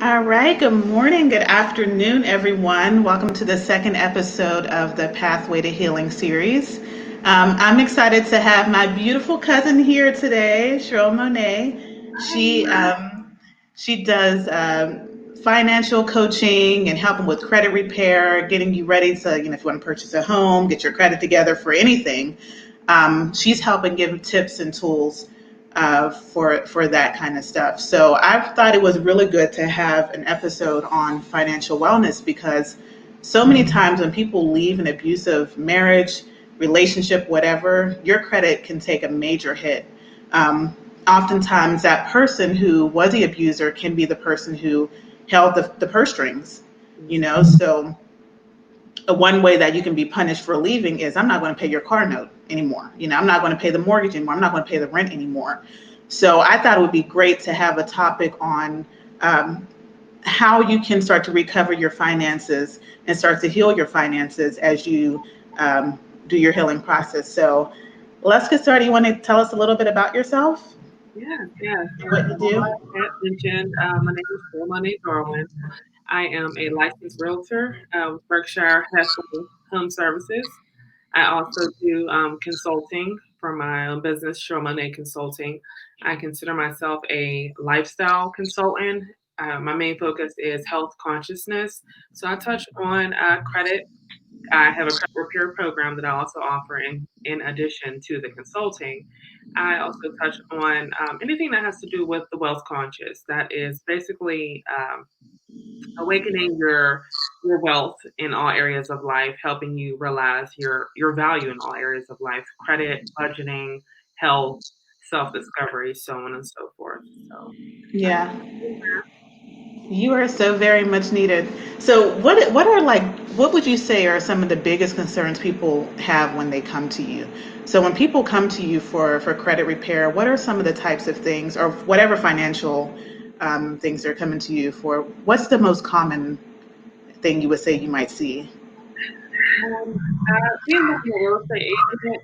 All right, good morning, good afternoon, everyone. Welcome to the second episode of the Pathway to Healing series. I'm excited to have my beautiful cousin here today, Sheryl Monay. She does financial coaching and helping with credit repair, getting you ready to, if you want to purchase a home, get your credit together for anything. She's helping give tips and tools for that kind of stuff. So I thought it was really good to have an episode on financial wellness because so many times when people leave an abusive marriage, relationship, whatever, your credit can take a major hit. Oftentimes, that person who was the abuser can be the person who held the purse strings. So one way that you can be punished for leaving is I'm not going to pay your car note anymore. I'm not going to pay the mortgage anymore. I'm not going to pay the rent anymore. So I thought it would be great to have a topic on how you can start to recover your finances and start to heal your finances as you do your healing process. So let's get started. You want to tell us a little bit about yourself, Yes. what you do? As mentioned, my name is Sheryl Monay. I am a licensed realtor with Berkshire Hathaway Home Services. I also do consulting for my own business, Sheryl Monay Consulting. I consider myself a lifestyle consultant. My main focus is health consciousness. So I touch on credit. I have a credit repair program that I also offer in addition to the consulting. I also touch on anything that has to do with the wealth conscious. That is basically awakening your wealth in all areas of life, helping you realize your value in all areas of life: credit, budgeting, health, self discovery, so on and so forth. So Yeah, you are so very much needed. So what would you say are some of the biggest concerns people have when they come to you? So when people come to you for credit repair, what are some of the types of things or whatever financial things they're coming to you for? What's the most common thing you would say you might see? Being that I'm a real estate agent,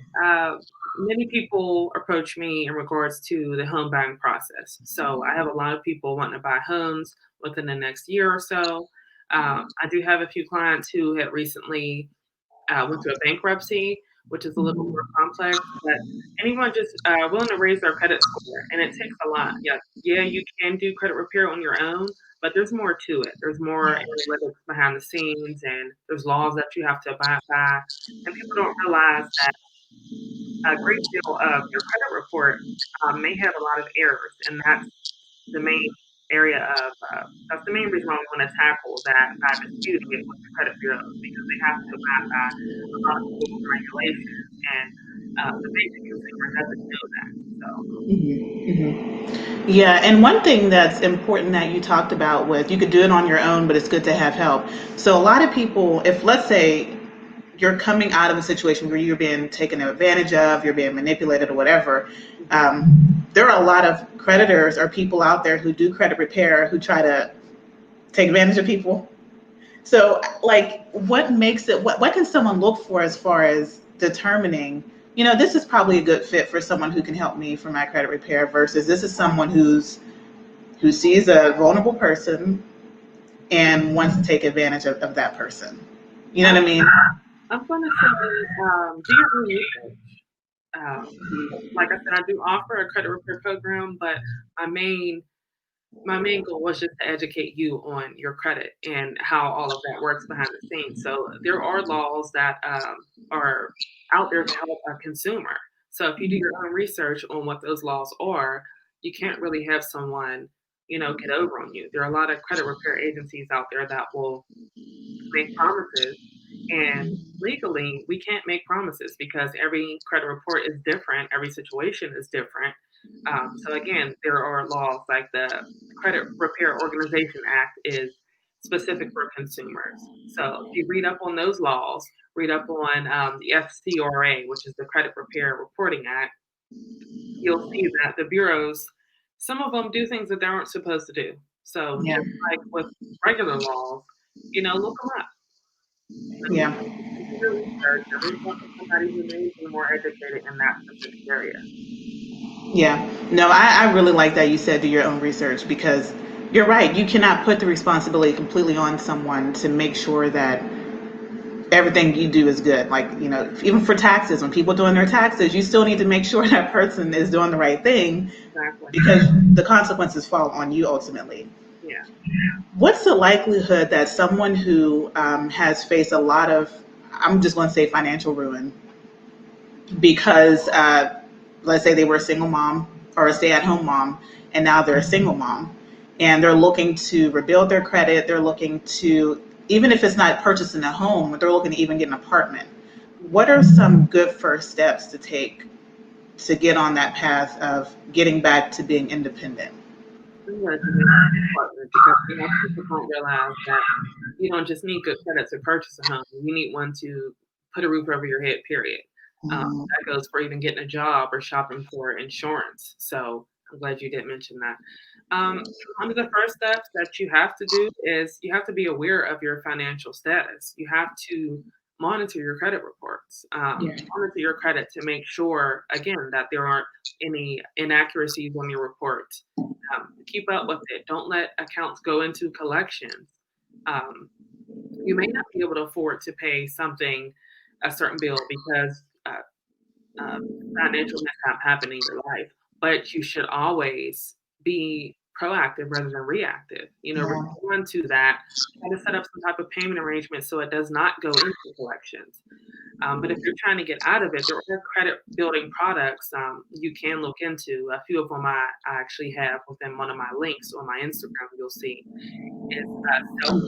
many people approach me in regards to the home buying process. So I have a lot of people wanting to buy homes within the next year or so. I do have a few clients who had recently went through a bankruptcy, which is a little more complex. But anyone just willing to raise their credit score, and it takes a lot. Yeah, you can do credit repair on your own, but there's more to it. There's more analytics behind the scenes, and there's laws that you have to abide by. And people don't realize that a great deal of your credit report may have a lot of errors, and the main that's the main reason why we want to tackle that by disputing it with the credit bureaus because they have to abide by a lot of rules and regulations, and the basic consumer doesn't know that. So, Yeah, and one thing that's important that you talked about was you could do it on your own, but it's good to have help. So a lot of people, if let's say you're coming out of a situation where you're being taken advantage of, you're being manipulated or whatever, there are a lot of creditors or people out there who do credit repair who try to take advantage of people. So, like, what makes it? What can someone look for as far as determining? This is probably a good fit for someone who can help me for my credit repair versus this is someone who sees a vulnerable person and wants to take advantage of that person. You know I'm, what I mean? I'm going to say do your own research. Um, like I said, I do offer a credit repair program, but my main my main goal was just to educate you on your credit and how all of that works behind the scenes. So there are laws that are out there to help a consumer. So if you do your own research on what those laws are, you can't really have someone, get over on you. There are a lot of credit repair agencies out there that will make promises. And legally, we can't make promises because every credit report is different, every situation is different. So again, there are laws like the Credit Repair Organization Act is specific for consumers. So if you read up on those laws, read up on the FCRA, which is the Credit Repair Reporting Act, you'll see that the bureaus, some of them do things that they aren't supposed to do. So Yeah, just like with regular laws, look them up. yeah, Do your research and reach out to somebody who may be more educated in that specific area. yeah. No, I really like that you said do your own research because You're right. You cannot put the responsibility completely on someone to make sure that everything you do is good. Like, even for taxes, when people doing their taxes, you still need to make sure that person is doing the right thing Exactly. because the consequences fall on you ultimately. Yeah. What's the likelihood that someone who has faced a lot of, I'm just going to say financial ruin, because let's say they were a single mom or a stay at home mom, and now they're a single mom, and they're looking to rebuild their credit, they're looking to, even if it's not purchasing a home, they're looking to even get an apartment. Mhm. What are some good first steps to take to get on that path of getting back to being independent? I'm glad you mentioned partner because people don't realize that you don't just need good credit to purchase a home. You need one to put a roof over your head. Period. Mhm. That goes for even getting a job or shopping for insurance. So I'm glad you did mention that. Um, One of the first steps that you have to do is you have to be aware of your financial status. You have to monitor your credit reports, Yeah. monitor your credit to make sure, again, that there aren't any inaccuracies on your reports. Keep up with it. Don't let accounts go into collections. Um, you may not be able to afford to pay something, a certain bill, because uh, financial mishap happen in your life, but you should always be proactive rather than reactive. Yeah. Respond to that. Try to set up some type of payment arrangement so it does not go into collections. But if you're trying to get out of it, there are credit building products you can look into. A few of them I actually have within one of my links on my Instagram. You'll see is self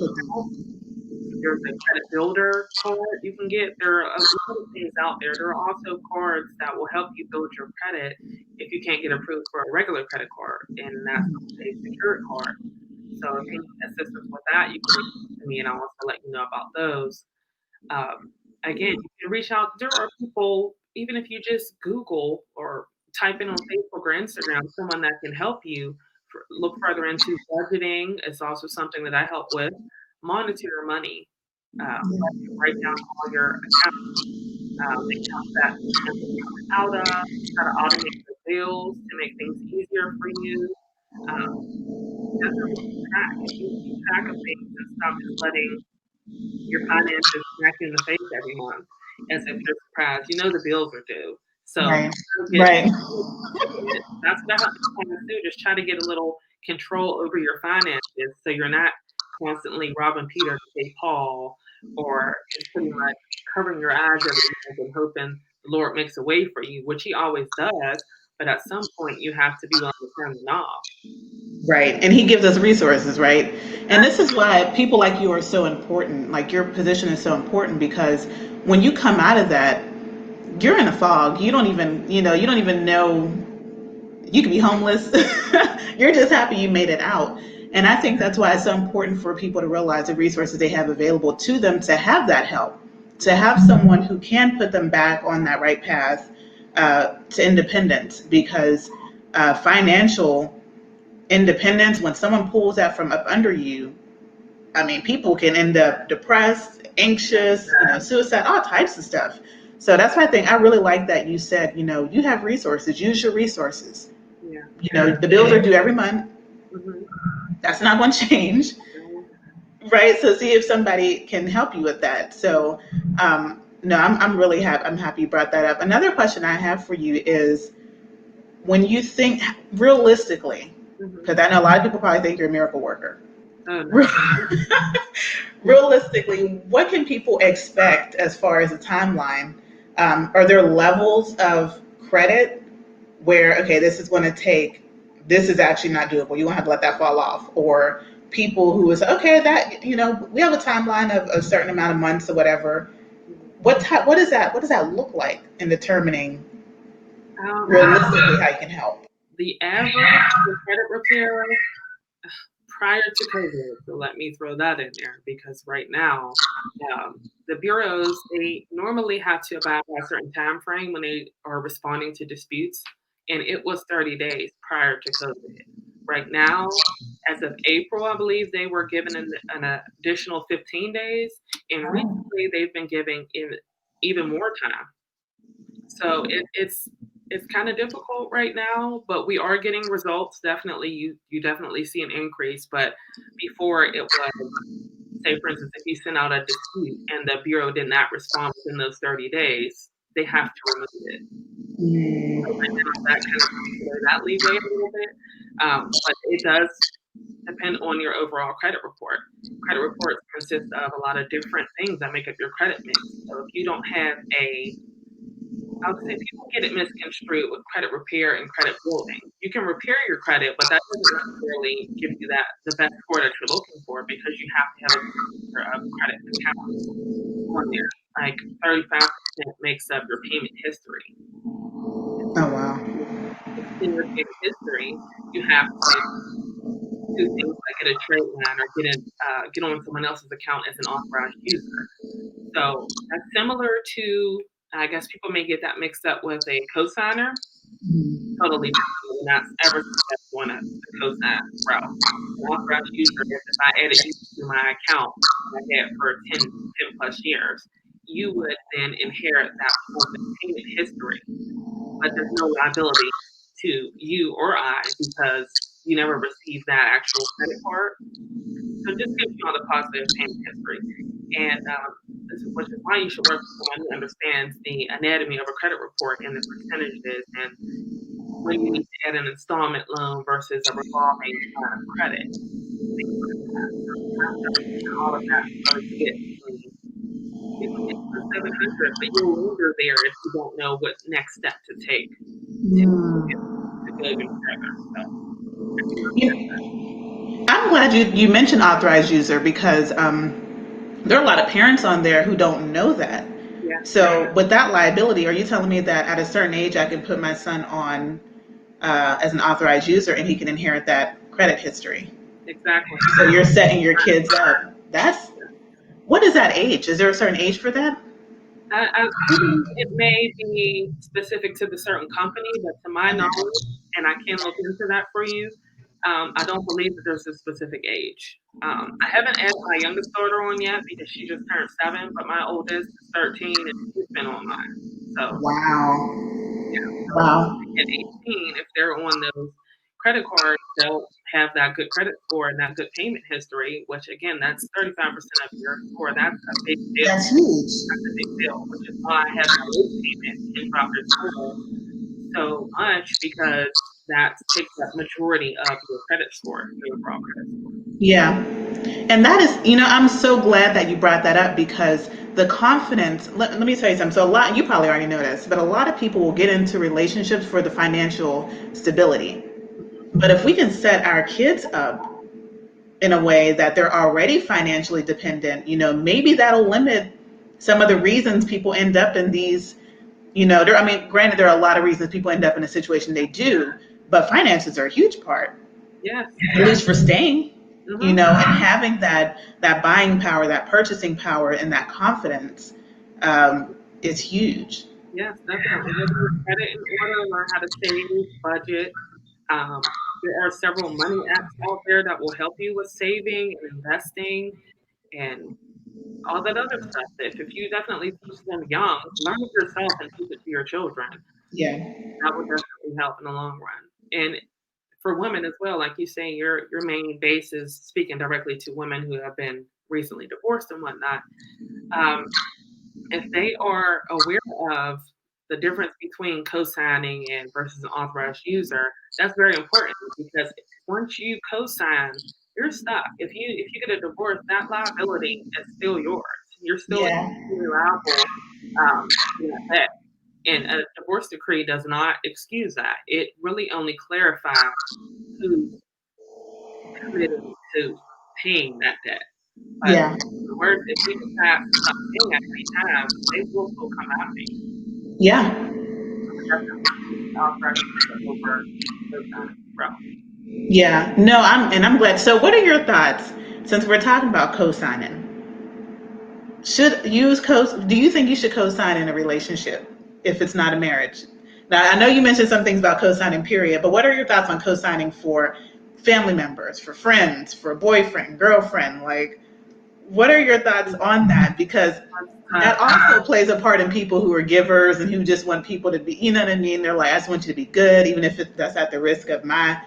there's a credit builder card you can get. There are a lot of things out there. There are also cards that will help you build your credit if you can't get approved for a regular credit card, and that's a secured card. So if you need assistance with that, you can reach out to me, and I'll also let you know about those. Um, Again, you can reach out. There are people, even if you just Google or type in on Facebook or Instagram, someone that can help you look further into budgeting. It's also something that I help with. Monitor your money. Write down all your accounts that expenses coming out of, how to automate your bills to make things easier for you. Um, definitely keep track. If you keep track of things and stop just letting your finances smack you in the face every month as if you're surprised. You know the bills are due. So Right. get Right. that's what I help my clients do. Just try to get a little control over your finances so you're not constantly robbing Peter to pay Paul or just pretty much covering your eyes every month and hoping the Lord makes a way for you, which he always does. But at some point you have to be willing to turn the knob. Right. And he gives us resources, right? And this Exactly. is why people like you are so important. Like your position is so important because when you come out of that, you're in a fog. You don't even know you could be homeless. You're just happy you made it out. And I think that's why it's so important for people to realize the resources they have available to them to have that help, to have someone who can put them back on that right path to independence. Because financial independence, when someone pulls that from up under you, I mean, people can end up depressed, anxious, suicide, all types of stuff. So that's why I really like that you said, you have resources, use your resources. Yeah. The bills are due every month. Hmm. That's not going to change, right? So see if somebody can help you with that. So, no, I'm really happy. I'm happy you brought that up. Another question I have for you is when you think realistically, Hmm. because I know a lot of people probably think you're a miracle worker. Oh no. Realistically, what can people expect as far as a timeline? Are there levels of credit where, okay, this is actually not doable. You won't have to let that fall off. Or people who is, okay, that, we have a timeline of a certain amount of months or whatever. What does that look like in determining The realistically how you can help? the average for credit repair prior to COVID, so let me throw that in there because right now, the bureaus they normally have to abide by a certain time frame when they are responding to disputes, and it was 30 days prior to COVID. Right now, as of April, I believe they were given an additional 15 days, and recently they've been giving even more time. So it's it's kind of difficult right now, but we are getting results. Definitely, you definitely see an increase. But before it was, say, for instance, if you send out a dispute and the bureau did not respond within those 30 days, they have to remove it. So right now, that kind of takes away that leeway a little bit. But it does depend on your overall credit report. Credit reports consist of a lot of different things that make up your credit mix. So if you don't have I would say people get it misconstrued with credit repair and credit building. You can repair your credit, but that doesn't necessarily give you the best score that you're looking for because you have to have a good number of credit accounts on there. Like 35% makes up your payment history. Oh, wow. In your payment history, you have to do things like get a trade line or get on someone else's account as an authorized user. So that's similar to, I guess people may get that mixed up with a cosigner. Totally different. We're not ever going to cosign route. An authorized user is if I added you to my account that I had for 10 plus years, you would then inherit that person's payment history, but there's no liability to you or I because you never received that actual credit card. So it just gives you all the positive payment history. And which is why you should work with someone who understands the anatomy of a credit report and the percentages and when you need to add an installment loan versus a revolving line of credit, things like that. So you have to understand all of that to really get you can get to the 700, but you'll linger there if you don't know what next step to take to go even further. So I do recommend that. I'm glad you mentioned authorized user because there are a lot of parents on there who don't know that. Yeah, So with that liability, are you telling me that at a certain age I can put my son on as an authorized user and he can inherit that credit history? exactly. So you're setting your kids up. That's what is that age? Is there a certain age for that? I do believe it may be specific to the certain company, but to my knowledge, and I can look into that for you, I don't believe that there's a specific age. I haven't added my youngest daughter on yet because she just turned 7, but my oldest is 13 and she's been on mine. So Wow. yeah, so as soon as Wow. they hit 18, if they're on those credit cards, they'll have that good credit score and that good payment history, which again, that's 35% of your score. That's a big deal. That's huge. That's a big deal, which is why having a late payment can drop your score so much because that takes up majority of your credit score, your overall credit score. Yeah. And that is, I'm so glad that you brought that up because the confidence, let me tell you something. So, you probably already know this, but a lot of people will get into relationships for the financial stability. Mhm. But if we can set our kids up in a way that they're already financially dependent, maybe that'll limit some of the reasons people end up in these, I mean, granted, there are a lot of reasons people end up in a situation they do, but finances are a huge part, Yes. at least for staying, Hmm. and having that buying power, that purchasing power, and that confidence is huge. Yes, definitely. Getting your credit in order, learn how to save, budget. There are several money apps out there that will help you with saving and investing and all that other stuff. If you definitely teach them young, learn it yourself and teach it to your children. Yeah, That would definitely help in the long run. And for women as well, like you say, your main base is speaking directly to women who have been recently divorced and whatnot. Um, if they are aware of the difference between co-signing and versus an authorized user, that's very important because once you co-sign, you're stuck. If you get a divorce, that liability is still yours. You're still yeah, liable for that debt. And a divorce decree does not excuse that. It really only clarifies who's committed to paying that debt. But yeah, the worst, if you decide to stop paying at any time, they will still come after you. yeah, So I definitely choose authorized user over those route. yeah. No, I'm glad. So, what are your thoughts since we're talking about co-signing? Should use co? Do you think you should co-sign in a relationship if it's not a marriage? Now, I know you mentioned some things about co-signing, period, but what are your thoughts on co-signing for family members, for friends, for boyfriend, girlfriend? Like, what are your thoughts on that? Because But that also plays a part in people who are givers and who just want people to be, you know what I mean? They're like, I just want you to be good, even if that's at the risk of my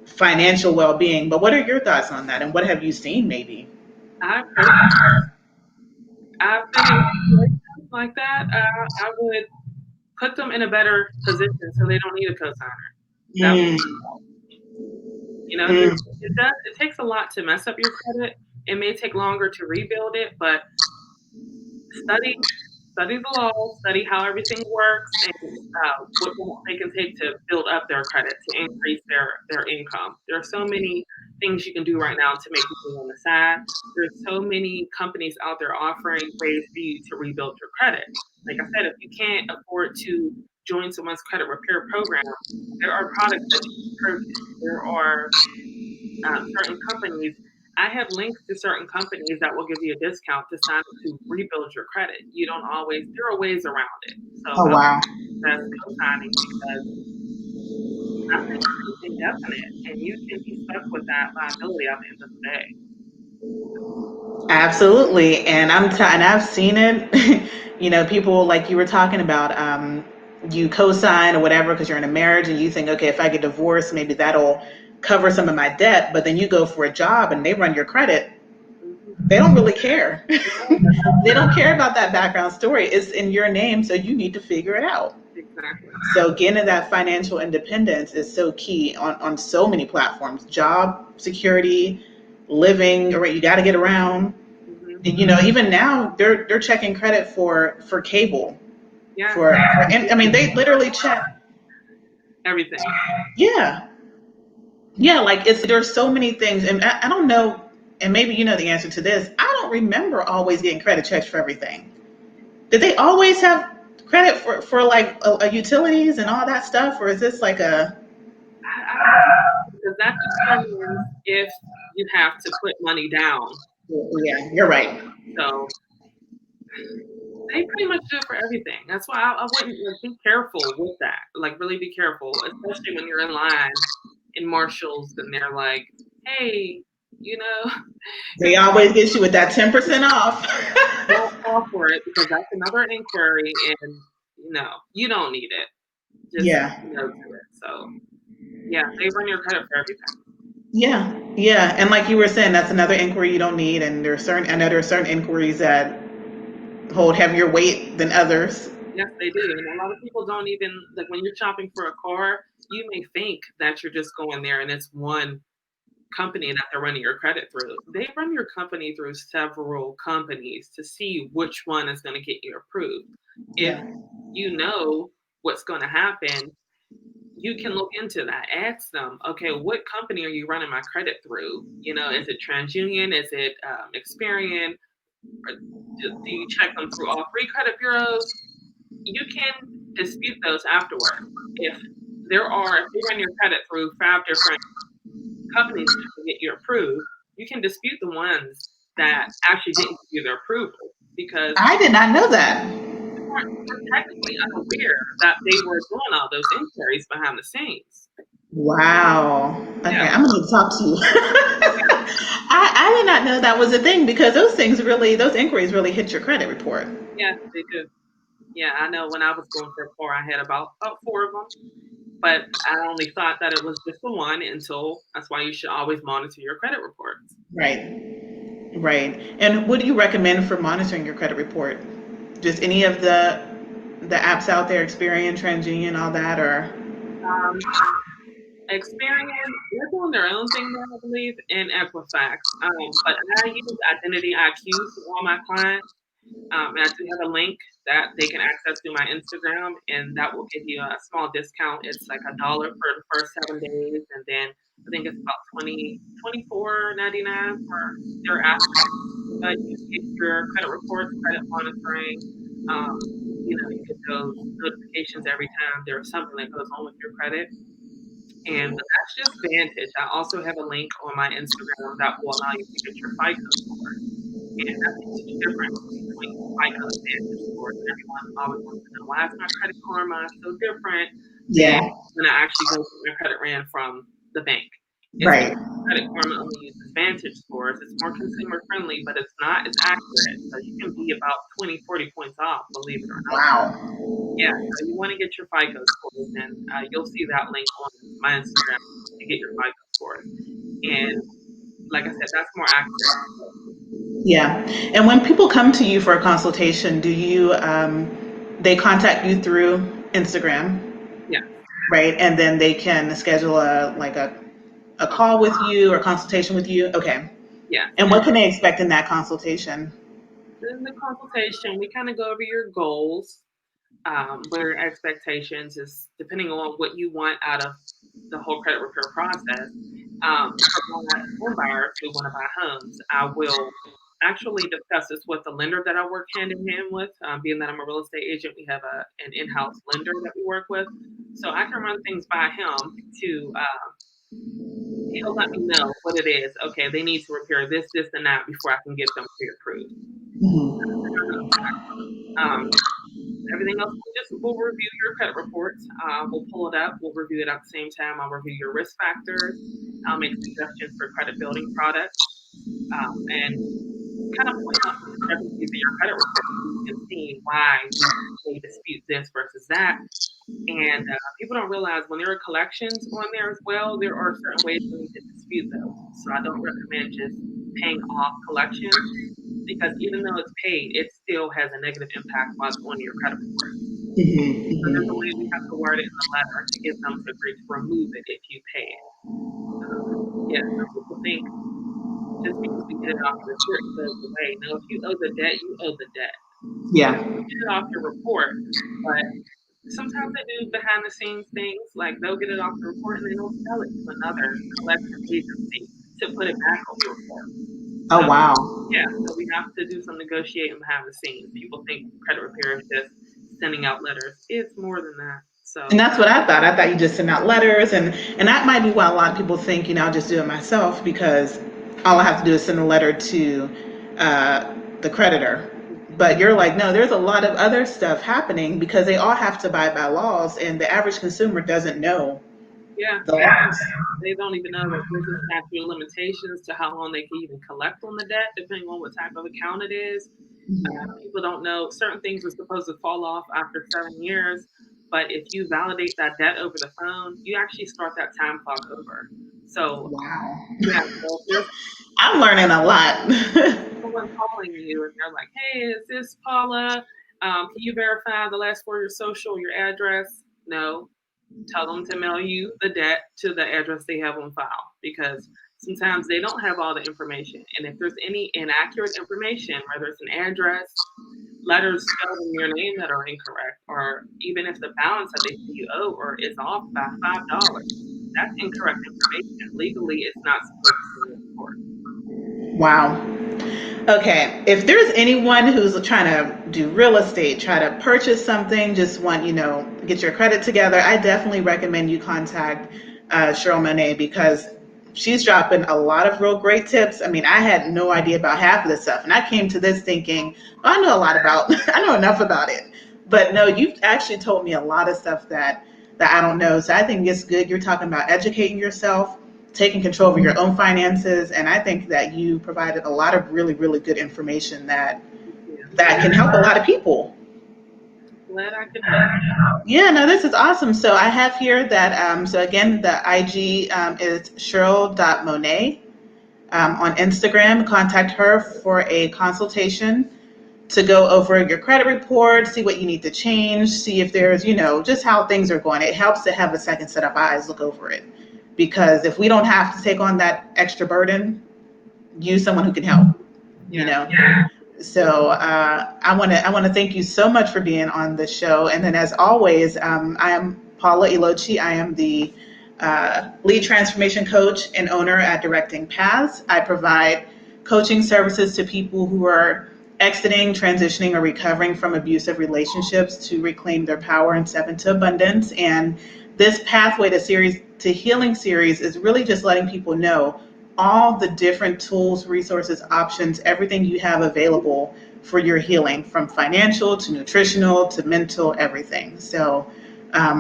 financial well being. But what are your thoughts on that? And what have you seen maybe? I personally, I've been in situations like that. I would put them in a better position so they don't need a cosigner. That would Mm, help. You know, mm, it does. It takes a lot to mess up your credit. It may take longer to rebuild it, but study study the law, study how everything works, and what they can take to build up their credit to increase their income. There are so many things you can do right now to make money on the side. There's so many companies out there offering ways for you to rebuild your credit. Like I said, if you can't afford to join someone's credit repair program, there are products that you can purchase. There are certain companies. I have links to certain companies that will give you a discount to sign up to rebuild your credit. You don't always, there are ways around it. So oh, I wow. suggest co-signing because nothing is indefinite and you can be stuck with that liability at the end of the day. Absolutely. And I've seen it. People like you were talking about, you co-sign or whatever because you're in a marriage and you think, okay, if I get divorced, maybe that'll cover some of my debt. But then you go for a job and they run your credit. Hmm. They don't really care. No, that's They don't care about that background story. It's in your name, so you need to figure it out. exactly. So getting that financial independence is so key on so many platforms. Job security, living, right? You got to get around. Hmm. Even now they're checking credit for cable. Yes, I mean, they literally check. everything. Yeah, yeah. Like there's so many things, and I don't know. And maybe you know the answer to this. I don't remember always getting credit checks for everything. Did they always have credit for like utilities and all that stuff, or is this like a? I believe because that determines if you have to put money down. Yeah, you're right. So they pretty much do it for everything. That's why I wouldn't like, be careful with that. Like, really be careful, especially when you're in line in Marshalls and they're like, "Hey, you know, They always get you with that 10% off. don't fall for it because that's another inquiry, and you don't need it. Just Yeah, no to it." So yeah, they run your credit for everything. yeah, yeah. And like you were saying, that's another inquiry you don't need. And I know there are certain inquiries that hold heavier weight than others. Yes, they do. And a lot of people don't even like when you're shopping for a car, you may think that you're just going there and it's one company that they're running your credit through. They run your company through several companies to see which one is going to get you approved. If Yeah, you know what's going to happen, you can look into that. Ask them, okay, what company are you running my credit through? Is it TransUnion? Is it Experian? Or do you check them through all three credit bureaus? You can dispute those afterward. If they run your credit through five different companies to get you approved, you can dispute the ones that actually didn't give you their approval because I did not know that. you weren't technically unaware that they were doing all those inquiries behind the scenes. Wow. Yeah, Okay, I'm gonna need to talk to you. I did not know that was a thing because those inquiries really hit your credit report. yeah, they do. Yeah, I know when I was going for a car, I had about four of them, but I only thought that it was just the one until that's why you should always monitor your credit reports. Right, right. And what do you recommend for monitoring your credit report? Just any of the apps out there, Experian, TransUnion, all that, or Um, Experian, they're doing their own thing now, I believe, in Equifax. But I use Identity IQ for all my clients. And I do have a link that they can access through my Instagram, and that will give you a small discount. It's like $1 for the first 7 days, and then I think it's about 24.99 for thereafter. But you get your credit reports, credit monitoring. Um, you get those notifications every time there's something that goes on with your credit. And that's just Vantage. I also have a link on my Instagram that will allow you to get your FICO scores. And that's a huge difference between FICO and Vantage scores. And everyone always wants to know why is my credit karma so different than yeah. when I actually go get my credit ran from the bank. It's Right. Credit Karma only uses Vantage scores. It's more consumer friendly, but it's not as accurate. So you can be about 20, 40 points off, believe it or not. Wow. Yeah, so you want to get your FICO scores, and you'll see that link on my Instagram to get your FICO scores. And like I said, that's more accurate. Yeah. And when people come to you for a consultation, do you they contact you through Instagram, Yeah, right? And then they can schedule a call with you or consultation with you. Okay. yes. And And what can they expect in that consultation? in the consultation, we kind of go over your goals, what your expectations is, depending on what you want out of the whole credit repair process. For my home buyers who want to buy homes, I will actually discuss this with the lender that I work hand in hand with. Being that I'm a real estate agent, we have an in-house lender that we work with, so I can run things by him to. He'll let me know what it is. Okay, they need to repair this, this, and that before I can get them pre-approved. Um, Everything else, we'll review your credit reports. We'll pull it up. We'll review it at the same time. I'll review your risk factors. I'll make suggestions for credit building products, and kind of point out the discrepancies in your credit report so you can see why we may dispute this versus that. And people don't realize when there are collections on there as well, there are certain ways we need to dispute those. So I don't recommend just paying off collections because even though it's paid, it still has a negative impact while it's on your credit report. So there's a way we have to word it in the letter to get them to agree to remove it if you pay it. Yeah, some people think just because we get it off the report, it goes away. No, if you owe the debt, you owe the debt. Yeah. Get it off your report, but sometimes they do behind the scenes things like they'll get it off the report and then they'll sell it to another collection agency to put it back on the report. So Oh, wow. yeah, so we have to do some negotiating behind the scenes. People think credit repair is just sending out letters. It's more than that. And So that's what I thought. I thought you just send out letters, and that might be why a lot of people think, I'll just do it myself because all I have to do is send a letter to the creditor. But you're like, no, there's a lot of other stuff happening because they all have to abide by laws, and the average consumer doesn't know yeah, the laws. they don't even know that there's a statute of limitations to how long they can even collect on the debt, depending on what type of account it is. People don't know certain things are supposed to fall off after 7 years, but if you validate that debt over the phone, you actually start that time clock over. So Wow. yeah, so if there's I'm learning a lot. someone calling you and they're like, "Hey, is this Paula? Can you verify the last four of your social, your address?" No, tell them to mail you the debt to the address they have on file because sometimes they don't have all the information. And if there's any inaccurate information, whether it's an address, letters spelled in your name that are incorrect, or even if the balance that they say you owe or is off by $5, that's incorrect information. Legally, it's not supposed to be in the report. Wow. Okay, if there's anyone who's trying to do real estate, try to purchase something, just want, get your credit together, I definitely recommend you contact Sheryl Monay because she's dropping a lot of real great tips. I mean, I had no idea about half of this stuff, and I came to this thinking, oh, I know a lot about, I know enough about it. But no, you've actually told me a lot of stuff that I don't know. So I think it's good. You're talking about educating yourself, taking control over your own finances, and I think that you provided a lot of really, really good information Yeah. that can help a lot of people. Glad I could help. Yeah, no, this is awesome. So I have here that so again the IG is Cheryl.Monay on Instagram. Contact her for a consultation to go over your credit report, see what you need to change, see if there's, just how things are going. It helps to have a second set of eyes look over it. Because if we don't have to take on that extra burden, use someone who can help, you Yeah. know. So I want to thank you so much for being on the show. And then as always, I am Paula Elochi. I am the lead transformation coach and owner at Directing Paths. I provide coaching services to people who are exiting, transitioning, or recovering from abusive relationships to reclaim their power and step into abundance. And this Pathway to Healing series is really just letting people know all the different tools, resources, options, everything you have available for your healing, from financial to nutritional to mental, everything. So I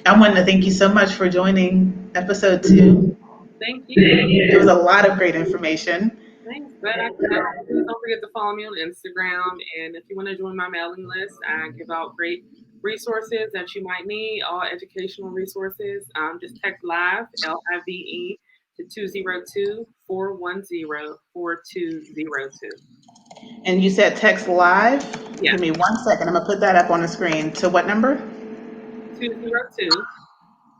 wanted to thank you so much for joining episode 2. Thank you. It was a lot of great information. Thanks. Please don't forget to follow me on Instagram. And if you want to join my mailing list, I give out great resources that you might need, all educational resources. Just text live, LIVE, to 202-410-4202. And you said text live. Yeah, Give me 1 second. I'm gonna put that up on the screen. To what number? 202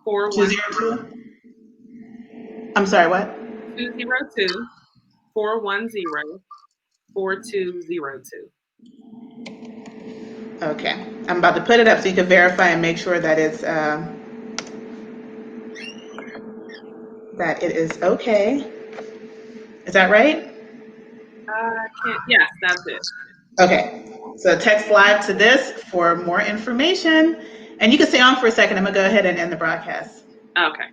410 202. I'm sorry, what? 202 410 4202. Okay. I'm about to put it up so you can verify and make sure that that it is okay. Is that right? I can't, yes, that's it. Okay. So text live to this for more information. And you can stay on for a second. I'm gonna go ahead and end the broadcast. Okay.